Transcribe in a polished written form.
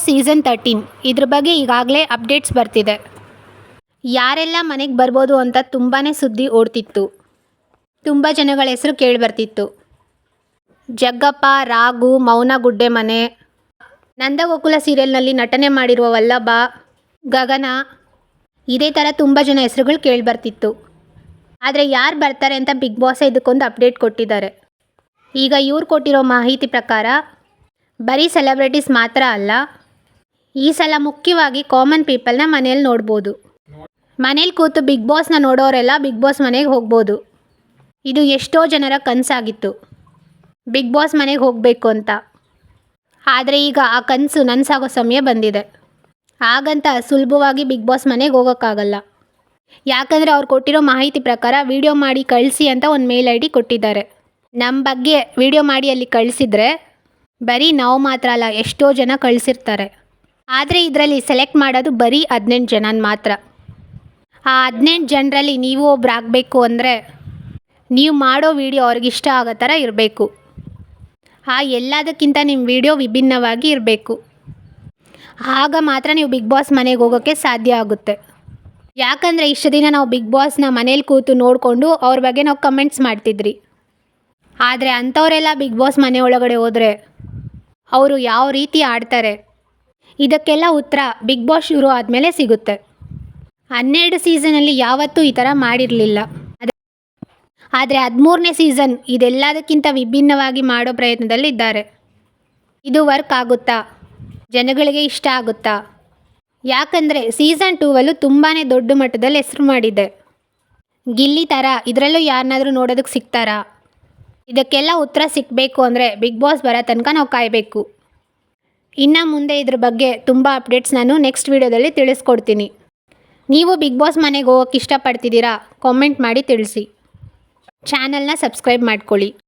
Season 13 ಇದ್ರ ಬಗ್ಗೆ ಈಗಾಗಲೇ ಅಪ್ಡೇಟ್ಸ್ ಬರ್ತಿದೆ. ಯಾರೆಲ್ಲ ಮನೆಗೆ ಬರ್ಬೋದು ಅಂತ ತುಂಬಾ ಸುದ್ದಿ ಓಡ್ತಿತ್ತು. ತುಂಬ ಜನಗಳ ಹೆಸರು ಕೇಳಿಬರ್ತಿತ್ತು. ಜಗ್ಗಪ್ಪ, ರಾಘು, ಮೌನ ಗುಡ್ಡೆಮನೆ, ನಂದಗೋಕುಲ ಸೀರಿಯಲ್ನಲ್ಲಿ ನಟನೆ ಮಾಡಿರುವ ವಲ್ಲಭ, ಗಗನ, ಇದೇ ಥರ ತುಂಬ ಜನ ಹೆಸರುಗಳು ಕೇಳಿಬರ್ತಿತ್ತು. ಆದರೆ ಯಾರು ಬರ್ತಾರೆ ಅಂತ ಬಿಗ್ ಬಾಸ್ ಇದಕ್ಕೊಂದು ಅಪ್ಡೇಟ್ ಕೊಟ್ಟಿದ್ದಾರೆ. ಈಗ ಇವ್ರು ಕೊಟ್ಟಿರೋ ಮಾಹಿತಿ ಪ್ರಕಾರ ಬರೀ ಸೆಲೆಬ್ರಿಟೀಸ್ ಮಾತ್ರ ಅಲ್ಲ, ಈ ಸಲ ಮುಖ್ಯವಾಗಿ ಕಾಮನ್ ಪೀಪಲ್ನ ಮನೇಲಿ ನೋಡ್ಬೋದು. ಮನೇಲಿ ಕೂತು ಬಿಗ್ ಬಾಸ್ನ ನೋಡೋರೆಲ್ಲ ಬಿಗ್ ಬಾಸ್ ಮನೆಗೆ ಹೋಗ್ಬೋದು. ಇದು ಎಷ್ಟೋ ಜನರ ಕನಸಾಗಿತ್ತು, ಬಿಗ್ ಬಾಸ್ ಮನೆಗೆ ಹೋಗಬೇಕು ಅಂತ. ಆದರೆ ಈಗ ಆ ಕನಸು ನನಸಾಗೋ ಸಮಯ ಬಂದಿದೆ. ಹಾಗಂತ ಸುಲಭವಾಗಿ ಬಿಗ್ ಬಾಸ್ ಮನೆಗೆ ಹೋಗೋಕ್ಕಾಗಲ್ಲ. ಯಾಕಂದರೆ ಅವ್ರು ಕೊಟ್ಟಿರೋ ಮಾಹಿತಿ ಪ್ರಕಾರ ವಿಡಿಯೋ ಮಾಡಿ ಕಳಿಸಿ ಅಂತ ಒಂದು ಮೇಲ್ ID ಕೊಟ್ಟಿದ್ದಾರೆ. ನಮ್ಮ ಬಗ್ಗೆ ವಿಡಿಯೋ ಮಾಡಿ ಅಲ್ಲಿ ಕಳಿಸಿದ್ರೆ ಬರೀ ನಾವು ಮಾತ್ರ ಅಲ್ಲ, ಎಷ್ಟೋ ಜನ ಕಳಿಸಿರ್ತಾರೆ. ಆದರೆ ಇದರಲ್ಲಿ ಸೆಲೆಕ್ಟ್ ಮಾಡೋದು ಬರೀ 18 ಜನ ಮಾತ್ರ. ಆ 18 ಜನರಲ್ಲಿ ನೀವು ಒಬ್ರು ಆಗಬೇಕು ಅಂದರೆ ನೀವು ಮಾಡೋ ವಿಡಿಯೋ ಅವ್ರಿಗೆ ಇಷ್ಟ ಆಗೋ ಥರ ಇರಬೇಕು. ಎಲ್ಲದಕ್ಕಿಂತ ನಿಮ್ಮ ವಿಡಿಯೋ ವಿಭಿನ್ನವಾಗಿ ಇರಬೇಕು. ಆಗ ಮಾತ್ರ ನೀವು ಬಿಗ್ ಬಾಸ್ ಮನೆಗೆ ಹೋಗೋಕ್ಕೆ ಸಾಧ್ಯ ಆಗುತ್ತೆ. ಯಾಕಂದರೆ ಇಷ್ಟು ದಿನ ನಾವು ಬಿಗ್ ಬಾಸ್ನ ಮನೇಲಿ ಕೂತು ನೋಡಿಕೊಂಡು ಅವ್ರ ಬಗ್ಗೆ ನಾವು ಕಮೆಂಟ್ಸ್ ಮಾಡ್ತಿದ್ರಿ. ಆದರೆ ಅಂಥವರೆಲ್ಲ ಬಿಗ್ ಬಾಸ್ ಮನೆ ಒಳಗಡೆ ಹೋದರೆ ಅವರು ಯಾವ ರೀತಿ ಆಡ್ತಾರೆ, ಇದಕ್ಕೆಲ್ಲ ಉತ್ತರ ಬಿಗ್ ಬಾಸ್ ಶುರು ಆದಮೇಲೆ ಸಿಗುತ್ತೆ. 12 ಸೀಸನಲ್ಲಿ ಯಾವತ್ತೂ ಈ ಥರ ಮಾಡಿರಲಿಲ್ಲ. ಆದರೆ 13ನೇ ಸೀಸನ್ ಇದೆಲ್ಲದಕ್ಕಿಂತ ವಿಭಿನ್ನವಾಗಿ ಮಾಡೋ ಪ್ರಯತ್ನದಲ್ಲಿದ್ದಾರೆ. ಇದು ವರ್ಕ್ ಆಗುತ್ತಾ? ಜನಗಳಿಗೆ ಇಷ್ಟ ಆಗುತ್ತಾ? ಯಾಕಂದರೆ ಸೀಸನ್ 2 ತುಂಬಾ ದೊಡ್ಡ ಮಟ್ಟದಲ್ಲಿ ಹೆಸರು ಮಾಡಿದೆ. ಗಿಲ್ಲಿ ಥರ ಇದರಲ್ಲೂ ಯಾರನ್ನಾದರೂ ನೋಡೋದಕ್ಕೆ ಸಿಗ್ತಾರಾ? ಇದಕ್ಕೆಲ್ಲ ಉತ್ತರ ಸಿಗಬೇಕು ಅಂದರೆ ಬಿಗ್ ಬಾಸ್ ಬರೋ ತನಕ ನಾವು ಕಾಯಬೇಕು. ಇನ್ನು ಮುಂದೆ ಇದ್ರ ಬಗ್ಗೆ ತುಂಬ ಅಪ್ಡೇಟ್ಸ್ ನಾನು ನೆಕ್ಸ್ಟ್ ವೀಡಿಯೋದಲ್ಲಿ ತಿಳಿಸ್ಕೊಡ್ತೀನಿ. ನೀವು ಬಿಗ್ ಬಾಸ್ ಮನೆಗೆ ಹೋಗೋಕ್ಕೆ ಇಷ್ಟಪಡ್ತಿದ್ದೀರಾ? ಕಾಮೆಂಟ್ ಮಾಡಿ ತಿಳಿಸಿ. ಚಾನಲ್ನ ಸಬ್ಸ್ಕ್ರೈಬ್ ಮಾಡ್ಕೊಳ್ಳಿ.